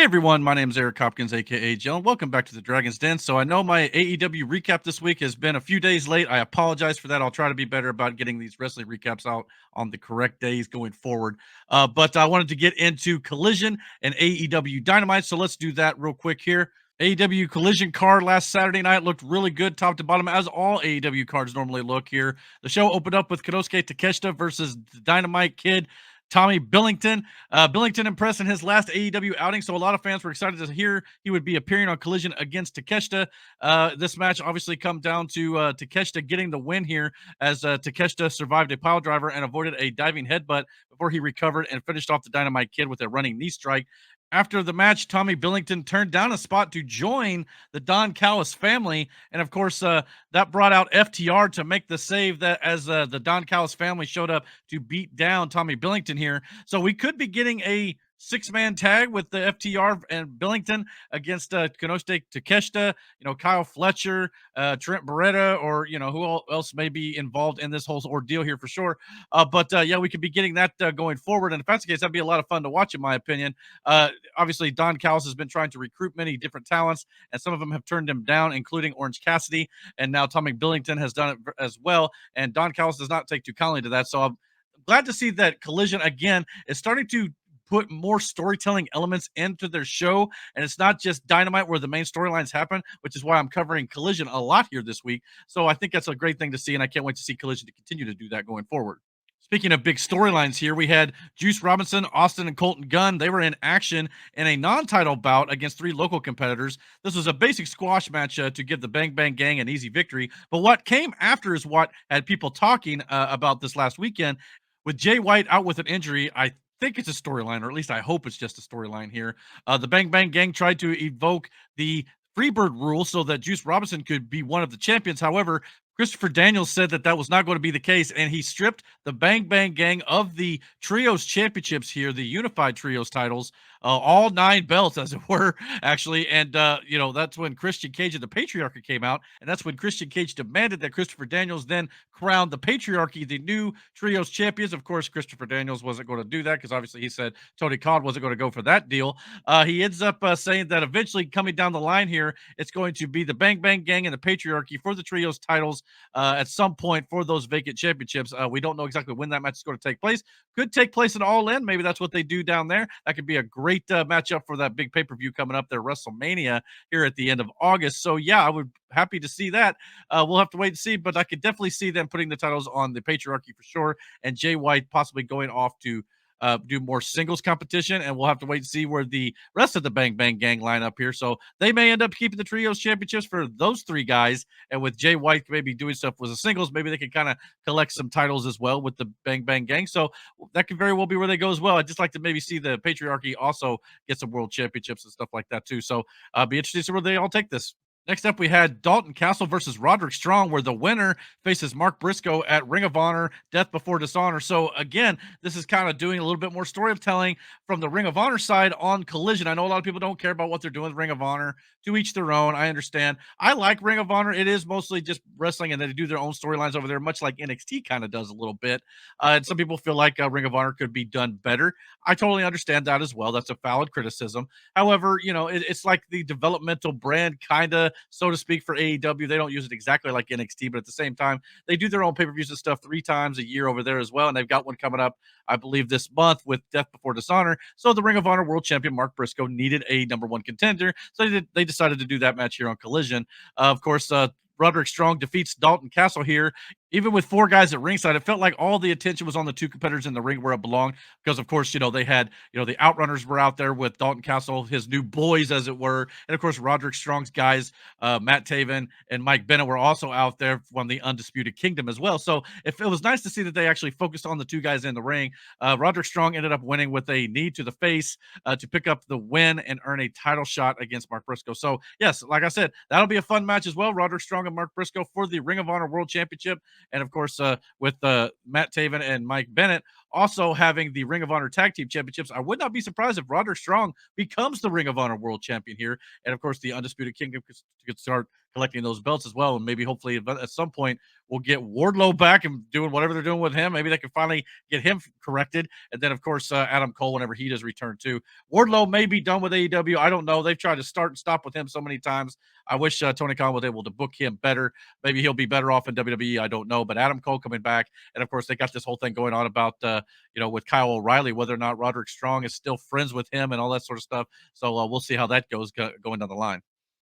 everyone, my name is Eric Hopkins, aka JEL, and welcome back to the Dragon's Den. So I know my AEW recap this week has been a few days late. I apologize for that. I'll try to be better about getting these wrestling recaps out on the correct days going forward. But I wanted to get into Collision and AEW Dynamite, so let's do that real quick here. AEW Collision card last Saturday night looked really good, top to bottom, as all AEW cards normally look here. The show opened up with Konosuke Takeshita versus the Dynamite Kid, Tommy Billington. Billington impressed in his last AEW outing, so a lot of fans were excited to hear he would be appearing on Collision against Takeshita. This match obviously come down to Takeshita getting the win here, as Takeshita survived a pile driver and avoided a diving headbutt before he recovered and finished off the Dynamite Kid with a running knee strike. After the match, Tommy Billington turned down a spot to join the Don Callis family, and of course, that brought out FTR to make the save. That as the Don Callis family showed up to beat down Tommy Billington here, so we could be getting a six-man tag with the FTR and Billington against Konosuke Takeshita, Kyle Fletcher, Trent Beretta, or who else may be involved in this whole ordeal here for sure. But yeah, we could be getting that going forward, and if that's the case, that'd be a lot of fun to watch, in my opinion. Obviously, Don Callis has been trying to recruit many different talents, and some of them have turned him down, including Orange Cassidy, and now Tommy Billington has done it as well. And Don Callis does not take too kindly to that, so I'm glad to see that Collision again is starting to put more storytelling elements into their show, and it's not just Dynamite where the main storylines happen, which is why I'm covering Collision a lot here this week. So I think that's a great thing to see, and I can't wait to see Collision to continue to do that going forward. Speaking of big storylines here, we had Juice Robinson, Austin, and Colton Gunn. They were in action in a non-title bout against three local competitors. This was a basic squash match to give the Bang Bang Gang an easy victory. But what came after is what had people talking about this last weekend. With Jay White out with an injury, I think it's a storyline, or at least I hope it's just a storyline here. The Bang Bang Gang tried to evoke the Freebird rule so that Juice Robinson could be one of the champions. However, Christopher Daniels said that that was not going to be the case, and he stripped the Bang Bang Gang of the Trios championships here, the Unified Trios titles, all 9 belts, as it were, actually. And, that's when Christian Cage and the Patriarchy came out, and that's when Christian Cage demanded that Christopher Daniels then crown the Patriarchy the new Trios champions. Of course, Christopher Daniels wasn't going to do that because obviously he said Tony Khan wasn't going to go for that deal. He ends up saying that eventually coming down the line here, it's going to be the Bang Bang Gang and the Patriarchy for the Trios titles at some point for those vacant championships. We don't know exactly when that match is going to take place. Could take place in All In. Maybe that's what they do down there. That could be a great matchup for that big pay-per-view coming up there, WrestleMania, here at the end of August. So yeah, I would happy to see that. We'll have to wait and see, but I could definitely see them putting the titles on the Patriarchy for sure, and Jay White possibly going off to do more singles competition, and we'll have to wait and see where the rest of the Bang Bang Gang line up here. So they may end up keeping the trios championships for those 3 guys, and with Jay White maybe doing stuff with the singles, maybe they can kind of collect some titles as well with the Bang Bang Gang. So that could very well be where they go as well. I'd just like to maybe see the Patriarchy also get some world championships and stuff like that too. So be interested to see where they all take this. Next up, we had Dalton Castle versus Roderick Strong, where the winner faces Mark Briscoe at Ring of Honor, Death Before Dishonor. So again, this is kind of doing a little bit more storytelling from the Ring of Honor side on Collision. I know a lot of people don't care about what they're doing with Ring of Honor. To each their own. I understand. I like Ring of Honor. It is mostly just wrestling, and they do their own storylines over there, much like NXT kind of does a little bit. And some people feel like Ring of Honor could be done better. I totally understand that as well. That's a valid criticism. However, it's like the developmental brand, kind of, so to speak, for AEW. They don't use it exactly like NXT, but at the same time, they do their own pay-per-views and stuff 3 times a year over there as well, and they've got one coming up, I believe, this month with Death Before Dishonor. So the Ring of Honor World Champion Mark Briscoe needed a number 1 contender, so they decided to do that match here on Collision. Of course, Roderick Strong defeats Dalton Castle here. Even with 4 guys at ringside, it felt like all the attention was on the 2 competitors in the ring where it belonged. Because, of course, they had, the Outrunners were out there with Dalton Castle, his new boys, as it were. And, of course, Roderick Strong's guys, Matt Taven and Mike Bennett, were also out there from the Undisputed Kingdom as well. So it was nice to see that they actually focused on the 2 guys in the ring. Roderick Strong ended up winning with a knee to the face to pick up the win and earn a title shot against Mark Briscoe. So, yes, like I said, that'll be a fun match as well. Roderick Strong and Mark Briscoe for the Ring of Honor World Championship. And of course, with Matt Taven and Mike Bennett also having the Ring of Honor Tag Team Championships. I would not be surprised if Roderick Strong becomes the Ring of Honor World Champion here. And of course, the Undisputed Kingdom could start collecting those belts as well. And maybe hopefully at some point we'll get Wardlow back and doing whatever they're doing with him. Maybe they can finally get him corrected. And then, of course, Adam Cole, whenever he does return too. Wardlow may be done with AEW. I don't know. They've tried to start and stop with him so many times. I wish Tony Khan was able to book him better. Maybe he'll be better off in WWE. I don't know. But Adam Cole coming back. And of course, they got this whole thing going on about, with Kyle O'Reilly, whether or not Roderick Strong is still friends with him and all that sort of stuff. So we'll see how that goes going down the line.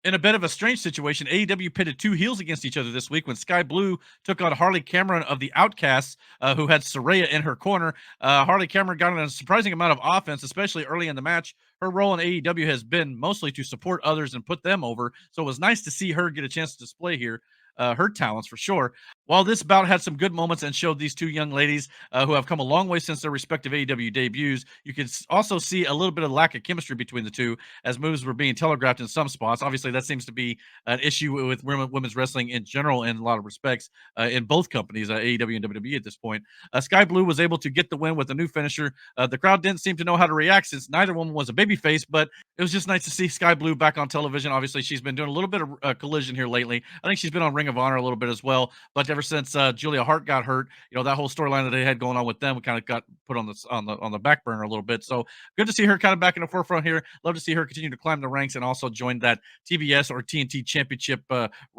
In a bit of a strange situation, AEW pitted two heels against each other this week when Sky Blue took on Harley Cameron of the Outcasts, who had Saraya in her corner. Harley Cameron got a surprising amount of offense, especially early in the match. Her role in AEW has been mostly to support others and put them over, so it was nice to see her get a chance to display here. Her talents for sure. While this bout had some good moments and showed these two young ladies who have come a long way since their respective AEW debuts, you can also see a little bit of lack of chemistry between the two as moves were being telegraphed in some spots. Obviously, that seems to be an issue with women's wrestling in general in a lot of respects in both companies, AEW and WWE at this point. Sky Blue was able to get the win with a new finisher. The crowd didn't seem to know how to react since neither woman was a babyface, but it was just nice to see Sky Blue back on television. Obviously, she's been doing a little bit of Collision here lately. I think she's been on Ring of Honor a little bit as well. But ever since Julia Hart got hurt, that whole storyline that they had going on with them kind of got put on the back burner a little bit. So good to see her kind of back in the forefront here. Love to see her continue to climb the ranks and also join that TBS or TNT Championship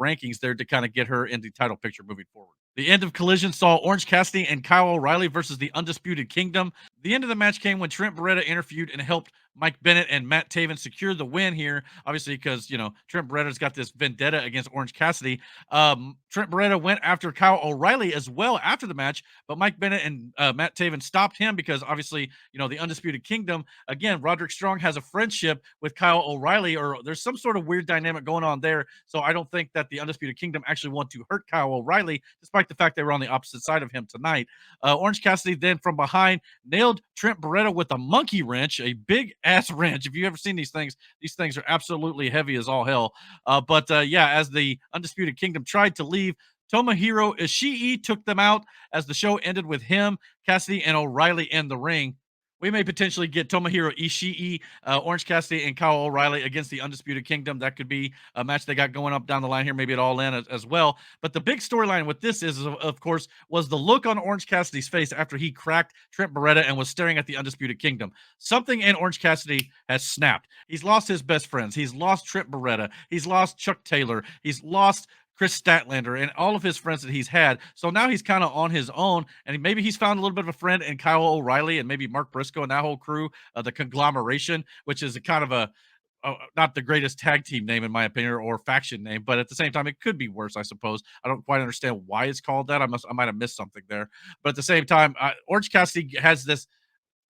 rankings there to kind of get her in the title picture moving forward. The end of Collision saw Orange Cassidy and Kyle O'Reilly versus the Undisputed Kingdom. The end of the match came when Trent Beretta interviewed and helped Mike Bennett and Matt Taven secure the win here. Obviously, because Trent Beretta's got this vendetta against Orange Cassidy. Trent Beretta went after Kyle O'Reilly as well after the match, but Mike Bennett and Matt Taven stopped him because obviously, the Undisputed Kingdom, again, Roderick Strong has a friendship with Kyle O'Reilly, or there's some sort of weird dynamic going on there. So I don't think that the Undisputed Kingdom actually want to hurt Kyle O'Reilly, despite the fact they were on the opposite side of him tonight. Orange Cassidy then from behind nailed Trent Beretta with a monkey wrench, a big ass wrench. If you've ever seen these things are absolutely heavy as all hell. As the Undisputed Kingdom tried to leave, Tomohiro Ishii took them out as the show ended with him, Cassidy, and O'Reilly in the ring. We may potentially get Tomohiro Ishii, Orange Cassidy, and Kyle O'Reilly against the Undisputed Kingdom. That could be a match they got going up down the line here, maybe at All In as well. But the big storyline with this is, of course, was the look on Orange Cassidy's face after he cracked Trent Beretta and was staring at the Undisputed Kingdom. Something in Orange Cassidy has snapped. He's lost his best friends. He's lost Trent Beretta. He's lost Chuck Taylor. He's lost Chris Statlander and all of his friends that he's had. So now he's kind of on his own, and maybe he's found a little bit of a friend in Kyle O'Reilly and maybe Mark Briscoe and that whole crew, the conglomeration, which is a kind of not the greatest tag team name in my opinion or faction name, but at the same time it could be worse, I suppose. I don't quite understand why it's called that. I might have missed something there, but at the same time, Orange Cassidy has this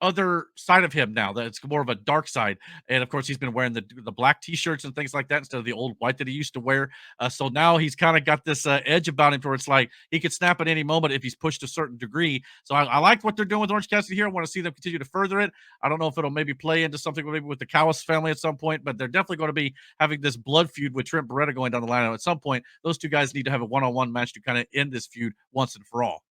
other side of him now that it's more of a dark side. And of course, he's been wearing the black t-shirts and things like that instead of the old white that he used to wear. So now he's kind of got this edge about him where it's like he could snap at any moment if he's pushed a certain degree. So I like what they're doing with Orange Cassidy here. I want to see them continue to further it. I don't know if it'll maybe play into something maybe with the Callis family at some point, but they're definitely going to be having this blood feud with Trent Beretta going down the line. And at some point, those two guys need to have a one-on-one match to kind of end this feud once and for all.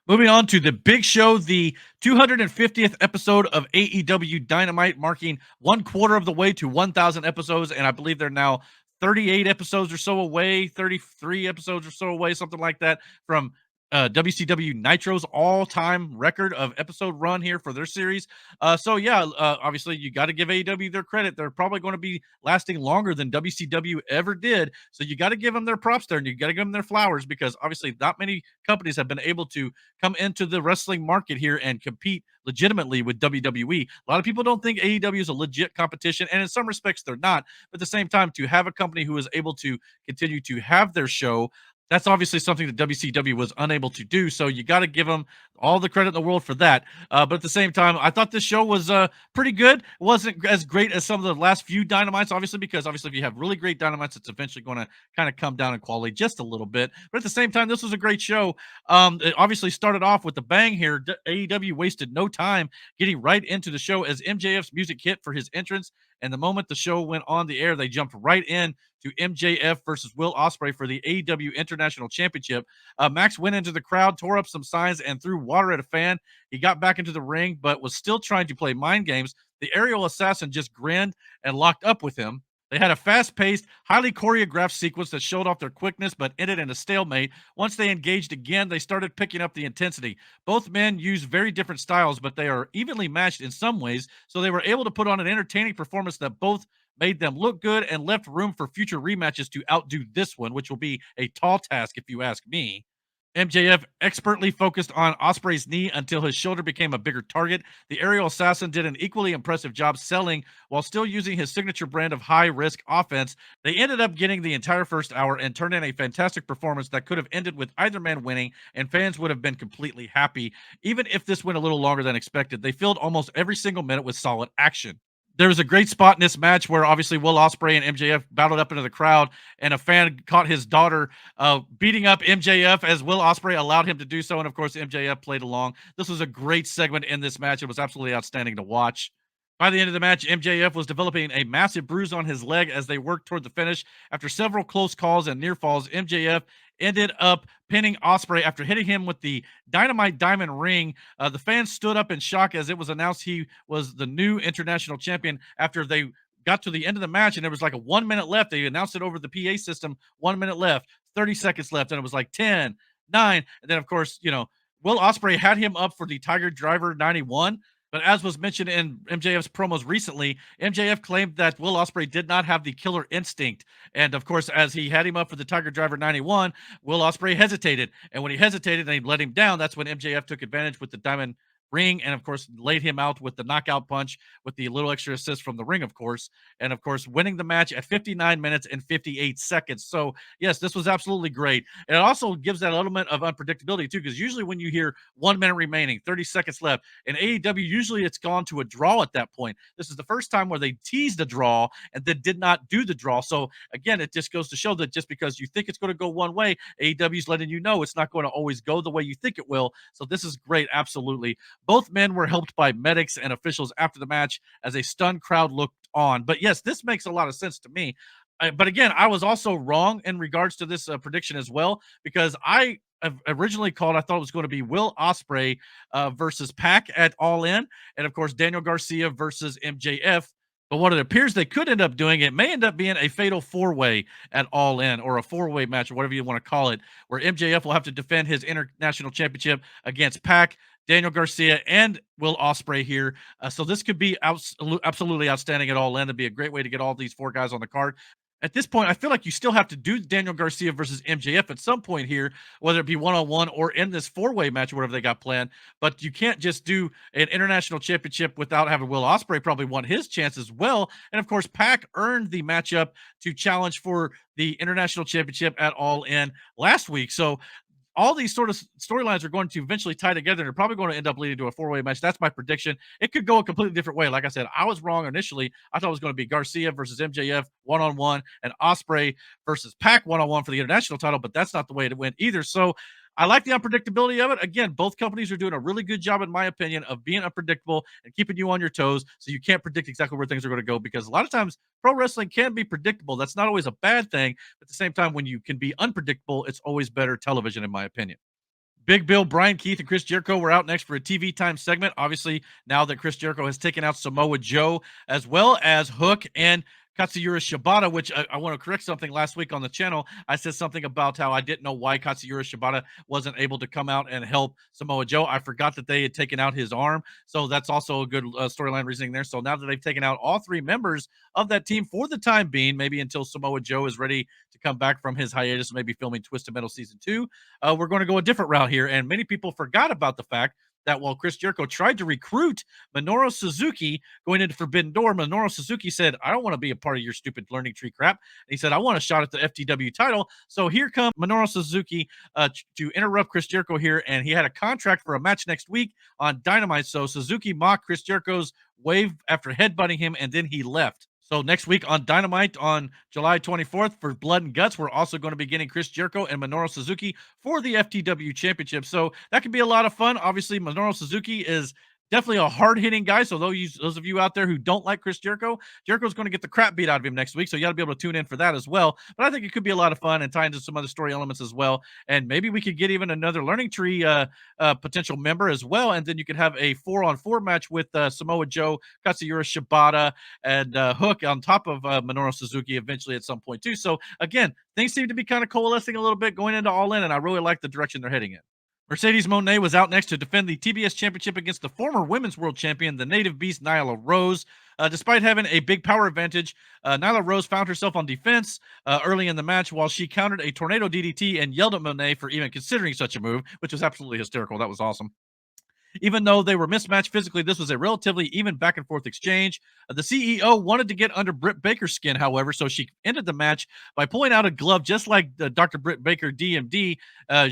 Moving on to the big show, the 250th episode of AEW Dynamite, marking 1/4 of the way to 1,000 episodes. And I believe they're now 38 episodes or so away, 33 episodes or so away, something like that, from WCW Nitro's all-time record of episode run here for their series. Obviously you got to give AEW their credit. They're probably going to be lasting longer than WCW ever did. So you got to give them their props there, and you got to give them their flowers, because obviously not many companies have been able to come into the wrestling market here and compete legitimately with WWE. A lot of people don't think AEW is a legit competition, and in some respects they're not. But at the same time, to have a company who is able to continue to have their show, that's obviously something that WCW was unable to do. So you got to give them all the credit in the world for that. But at the same time, I thought this show was pretty good. It wasn't as great as some of the last few Dynamites, obviously, because obviously if you have really great Dynamites, it's eventually going to kind of come down in quality just a little bit. But at the same time, this was a great show. It obviously started off with the bang here. AEW wasted no time getting right into the show as MJF's music hit for his entrance. And the moment the show went on the air, they jumped right in to MJF versus Will Ospreay for the AEW International Championship. Max went into the crowd, tore up some signs, and threw water at a fan. He got back into the ring, but was still trying to play mind games. The aerial assassin just grinned and locked up with him. They had a fast paced, highly choreographed sequence that showed off their quickness but ended in a stalemate. Once they engaged again, they started picking up the intensity. Both men use very different styles, but they are evenly matched in some ways, so they were able to put on an entertaining performance that both made them look good and left room for future rematches to outdo this one, which will be a tall task if you ask me. MJF expertly focused on Ospreay's knee until his shoulder became a bigger target. The aerial assassin did an equally impressive job selling while still using his signature brand of high risk offense. They ended up getting the entire first hour and turned in a fantastic performance that could have ended with either man winning, and fans would have been completely happy. Even if this went a little longer than expected, they filled almost every single minute with solid action. There was a great spot in this match where obviously Will Ospreay and MJF battled up into the crowd, and a fan caught his daughter beating up MJF as Will Ospreay allowed him to do so, and of course MJF played along. This was a great segment in this match. It was absolutely outstanding to watch. By the end of the match, MJF was developing a massive bruise on his leg as they worked toward the finish. After several close calls and near falls, MJF ended up pinning Ospreay after hitting him with the Dynamite Diamond Ring. The fans stood up in shock as it was announced he was the new international champion after they got to the end of the match and there was like a 1 minute left. They announced it over the PA system, 1 minute left, 30 seconds left, and it was like 10, 9. And then, of course, Will Ospreay had him up for the Tiger Driver 91. But as was mentioned in MJF's promos recently, MJF claimed that Will Ospreay did not have the killer instinct. And of course, as he had him up for the Tiger Driver 91, Will Ospreay hesitated. And when he hesitated and he let him down, that's when MJF took advantage with the Diamond Ring and, of course, laid him out with the knockout punch with the little extra assist from the ring, of course. And, of course, winning the match at 59 minutes and 58 seconds. So, yes, this was absolutely great. And it also gives that element of unpredictability, too, because usually when you hear 1 minute remaining, 30 seconds left, in AEW, usually it's gone to a draw at that point. This is the first time where they teased a draw and then did not do the draw. So, again, it just goes to show that just because you think it's going to go one way, AEW is letting you know it's not going to always go the way you think it will. So, this is great, absolutely. Both men were helped by medics and officials after the match as a stunned crowd looked on. But yes, this makes a lot of sense to me. But again, I was also wrong in regards to this prediction as well, because I originally called, I thought it was going to be Will Ospreay versus Pac at All In, and of course, Daniel Garcia versus MJF. But what it appears they could end up doing, it may end up being a fatal four-way at All In, or a four-way match, or whatever you want to call it, where MJF will have to defend his international championship against Pac, Daniel Garcia, and Will Ospreay here. So this could be absolutely outstanding at All In. It'd be a great way to get all these four guys on the card. At this point, I feel like you still have to do Daniel Garcia versus MJF at some point here, whether it be one-on-one or in this four-way match or whatever they got planned. But you can't just do an international championship without having Will Ospreay probably want his chance as well. And of course, Pac earned the matchup to challenge for the international championship at All In last week. So all these sort of storylines are going to eventually tie together and they're probably going to end up leading to a four-way match. That's my prediction. It could go a completely different way. Like I said, I was wrong initially. I thought it was going to be Garcia versus MJF one-on-one and Ospreay versus Pac one-on-one for the international title, but that's not the way it went either. So I like the unpredictability of it. Again, both companies are doing a really good job, in my opinion, of being unpredictable and keeping you on your toes so you can't predict exactly where things are going to go, because a lot of times pro wrestling can be predictable. That's not always a bad thing. At the same time, when you can be unpredictable, it's always better television, in my opinion. Big Bill, Brian Keith, and Chris Jericho were out next for a TV time segment. Obviously, now that Chris Jericho has taken out Samoa Joe, as well as Hook and Katsuyori Shibata, which I want to correct something. Last week on the channel, I said something about how I didn't know why Katsuyori Shibata wasn't able to come out and help Samoa Joe. I forgot that they had taken out his arm. So that's also a good storyline reasoning there. So now that they've taken out all three members of that team for the time being, maybe until Samoa Joe is ready to come back from his hiatus, maybe filming Twisted Metal Season 2, we're going to go a different route here. And many people forgot about the fact that while Chris Jericho tried to recruit Minoru Suzuki going into Forbidden Door, Minoru Suzuki said, I don't want to be a part of your stupid learning tree crap. And he said, I want a shot at the FTW title. So here comes Minoru Suzuki to interrupt Chris Jericho here, and he had a contract for a match next week on Dynamite. So Suzuki mocked Chris Jericho's wave after headbutting him, and then he left. So next week on Dynamite on July 24th for Blood and Guts, we're also going to be getting Chris Jericho and Minoru Suzuki for the FTW Championship. So that could be a lot of fun. Obviously, Minoru Suzuki is Definitely a hard-hitting guy, so those of you out there who don't like Chris Jericho, Jericho's gonna get the crap beat out of him next week, so you gotta be able to tune in for that as well. But I think it could be a lot of fun and tie into some other story elements as well, and maybe we could get even another Learning Tree, potential member as well, and then you could have a 4-on-4 match with, Samoa Joe, Katsuyori Shibata, and, Hook on top of, Minoru Suzuki eventually at some point too. So, again, things seem to be kinda coalescing a little bit going into All In, and I really like the direction they're heading in. Mercedes Moné was out next to defend the TBS Championship against the former Women's World Champion, the native beast Nyla Rose. Despite having a big power advantage, Nyla Rose found herself on defense early in the match while she countered a tornado DDT and yelled at Monet for even considering such a move, which was absolutely hysterical. That was awesome. Even though they were mismatched physically, this was a relatively even back and forth exchange. The CEO wanted to get under Britt Baker's skin, however, so she ended the match by pulling out a glove just like the Dr. Britt Baker DMD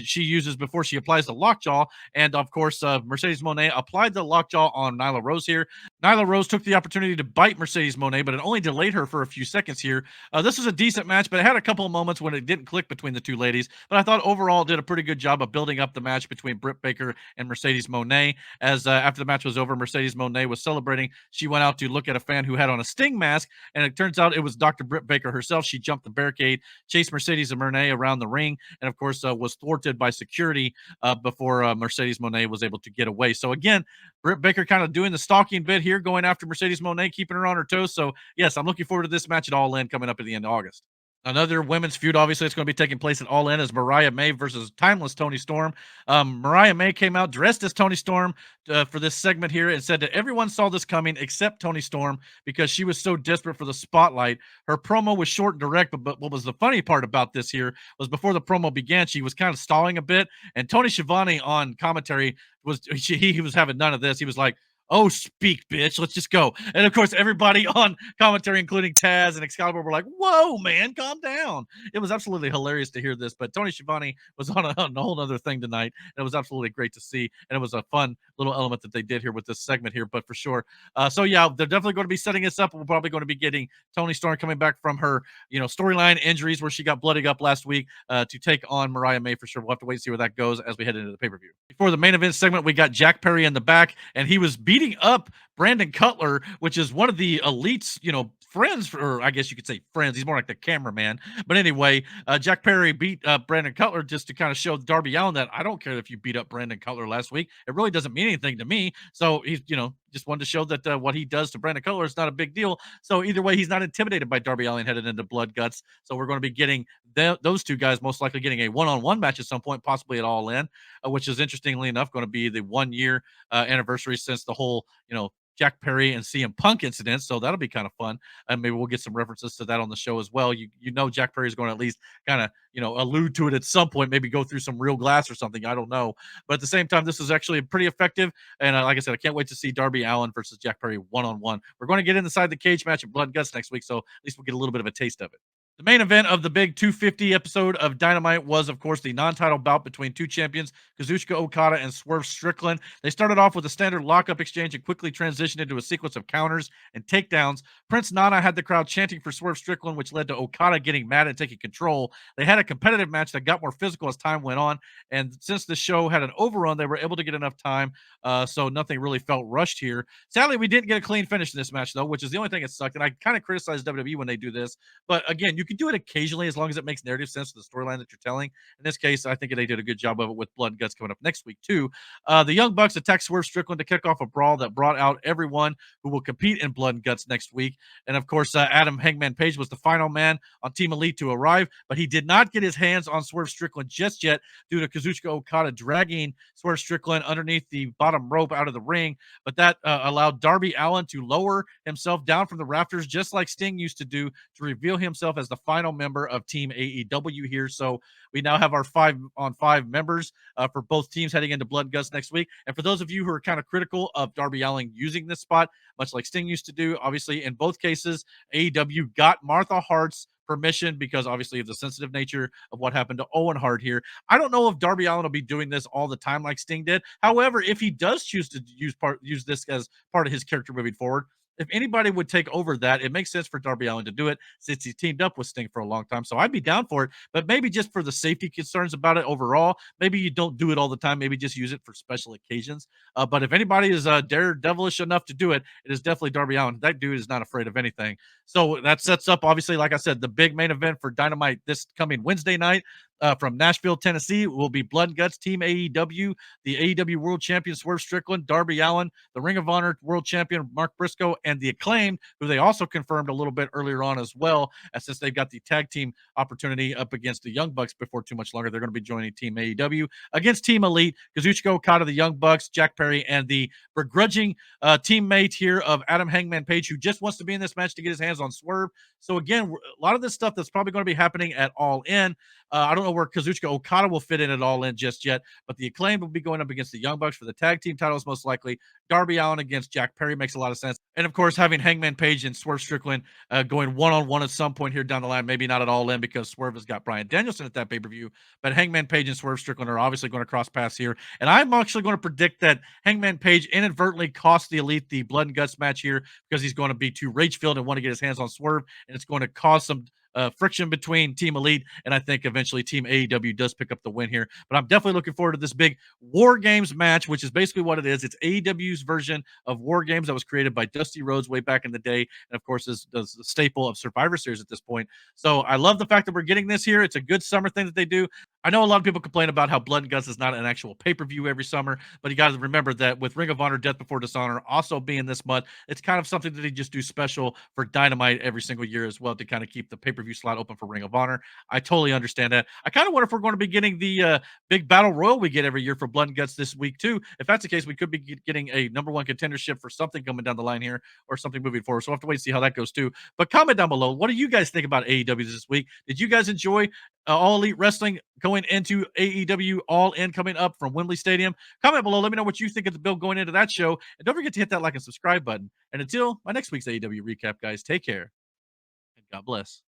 she uses before she applies the lockjaw. And of course, Mercedes Monet applied the lockjaw on Nyla Rose here. Nyla Rose took the opportunity to bite Mercedes Monet, but it only delayed her for a few seconds here. This was a decent match, but it had a couple of moments when it didn't click between the two ladies. But I thought overall it did a pretty good job of building up the match between Britt Baker and Mercedes Monet. As after the match was over, Mercedes Monet was celebrating. She went out to look at a fan who had on a Sting mask, and it turns out it was Dr. Britt Baker herself. She jumped the barricade, chased Mercedes and Monet around the ring, and of course was thwarted by security before Mercedes Monet was able to get away. So again, Britt Baker kind of doing the stalking bit here, going after Mercedes Monet, keeping her on her toes. So yes, I'm looking forward to this match at All In coming up at the end of August. Another women's feud, obviously, it's going to be taking place at All In as Mariah May versus Timeless Tony Storm. Mariah May came out dressed as Tony Storm for this segment here and said that everyone saw this coming except Tony Storm because she was so desperate for the spotlight. Her promo was short and direct, but what was the funny part about this here was before the promo began, she was kind of stalling a bit, and Tony Schiavone on commentary he was having none of this. He was like, "Oh, speak, bitch. Let's just go." And of course, everybody on commentary, including Taz and Excalibur, were like, "Whoa, man, calm down." It was absolutely hilarious to hear this. But Tony Schiavone was on a whole other thing tonight. And it was absolutely great to see. And it was a fun little element that they did here with this segment here, but for sure. So, yeah, they're definitely going to be setting this up. We're probably going to be getting Tony Storm coming back from her, storyline injuries where she got bloodied up last week to take on Mariah May for sure. We'll have to wait and see where that goes as we head into the pay per view. Before the main event segment, we got Jack Perry in the back, and he was beating up Brandon Cutler, which is one of the elites, friends, or I guess you could say friends. He's more like the cameraman. But anyway, Jack Perry beat Brandon Cutler just to kind of show Darby Allin that I don't care if you beat up Brandon Cutler last week. It really doesn't mean anything to me. So he's, just wanted to show that what he does to Brandon Cutler is not a big deal. So either way, he's not intimidated by Darby Allin headed into Blood Guts. So we're going to be getting those two guys most likely getting a one-on-one match at some point, possibly at All In, which is interestingly enough going to be the 1 year anniversary since the whole, Jack Perry and CM Punk incident. So that'll be kind of fun. And maybe we'll get some references to that on the show as well. Jack Perry is going to at least kind of, allude to it at some point, maybe go through some real glass or something. I don't know. But at the same time, this is actually pretty effective. And like I said, I can't wait to see Darby Allin versus Jack Perry one-on-one. We're going to get inside the cage match at Blood Guts next week. So at least we'll get a little bit of a taste of it. The main event of the big 250 episode of Dynamite was, of course, the non-title bout between two champions, Kazuchika Okada and Swerve Strickland. They started off with a standard lockup exchange and quickly transitioned into a sequence of counters and takedowns. Prince Nana had the crowd chanting for Swerve Strickland, which led to Okada getting mad and taking control. They had a competitive match that got more physical as time went on, and since the show had an overrun, they were able to get enough time, so nothing really felt rushed here. Sadly, we didn't get a clean finish in this match, though, which is the only thing that sucked, and I kind of criticize WWE when they do this, but again, you can do it occasionally as long as it makes narrative sense to the storyline that you're telling. In this case, I think they did a good job of it with Blood and Guts coming up next week, too. The Young Bucks attacked Swerve Strickland to kick off a brawl that brought out everyone who will compete in Blood and Guts next week. And of course, Adam Hangman Page was the final man on Team Elite to arrive, but he did not get his hands on Swerve Strickland just yet due to Kazuchika Okada dragging Swerve Strickland underneath the bottom rope out of the ring. But that allowed Darby Allin to lower himself down from the rafters, just like Sting used to do, to reveal himself as the final member of Team AEW here. So we now have our 5-on-5 members for both teams heading into Blood Guts next week. And for those of you who are kind of critical of Darby Allin using this spot, much like Sting used to do, obviously in both cases, AEW got Martha Hart's permission because obviously of the sensitive nature of what happened to Owen Hart here. I don't know if Darby Allin will be doing this all the time like Sting did. However, if he does choose to use this as part of his character moving forward, if anybody would take over that, it makes sense for Darby Allin to do it since he teamed up with Sting for a long time. So I'd be down for it, but maybe just for the safety concerns about it overall, maybe you don't do it all the time. Maybe just use it for special occasions. But if anybody is daredevilish enough to do it, it is definitely Darby Allin. That dude is not afraid of anything. So that sets up, obviously, like I said, the big main event for Dynamite this coming Wednesday night. From Nashville, Tennessee, will be Blood and Guts Team AEW, the AEW World Champion Swerve Strickland, Darby Allin, the Ring of Honor World Champion Mark Briscoe, and the Acclaimed, who they also confirmed a little bit earlier on as well, since they've got the tag team opportunity up against the Young Bucks before too much longer. They're going to be joining Team AEW against Team Elite, Kazuchika Okada, the Young Bucks, Jack Perry, and the begrudging teammate here of Adam Hangman Page, who just wants to be in this match to get his hands on Swerve. So again, a lot of this stuff that's probably going to be happening at All In. I don't know where Kazuchika Okada will fit in at All In just yet, but the Acclaimed will be going up against the Young Bucks for the tag team titles, most likely. Darby Allin against Jack Perry makes a lot of sense. And of course, having Hangman Page and Swerve Strickland going one on one at some point here down the line, maybe not at All In because Swerve has got Bryan Danielson at that pay per view, but Hangman Page and Swerve Strickland are obviously going to cross paths here. And I'm actually going to predict that Hangman Page inadvertently cost the Elite the Blood and Guts match here because he's going to be too rage filled and want to get his hands on Swerve, and it's going to cause some friction between Team Elite, and I think eventually Team AEW does pick up the win here. But I'm definitely looking forward to this big War Games match, which is basically what it is. It's AEW's version of War Games that was created by Dusty Rhodes way back in the day, and of course is the staple of Survivor Series at this point. So I love the fact that we're getting this here. It's a good summer thing that they do. I know a lot of people complain about how Blood and Guts is not an actual pay-per-view every summer, but you got to remember that with Ring of Honor Death Before Dishonor also being this month, it's kind of something that they just do special for Dynamite every single year as well to kind of keep the pay-per-view slot open for Ring of Honor. I totally understand that. I kind of wonder if we're going to be getting the big battle royal we get every year for Blood and Guts this week too. If that's the case, we could be getting a number one contendership for something coming down the line here or something moving forward. So we'll have to wait and see how that goes too. But comment down below. What do you guys think about AEW this week? Did you guys enjoy All Elite Wrestling going into AEW All In coming up from Wembley Stadium? Comment below. Let me know what you think of the bill going into that show. And don't forget to hit that like and subscribe button. And until my next week's AEW recap, guys, take care and God bless.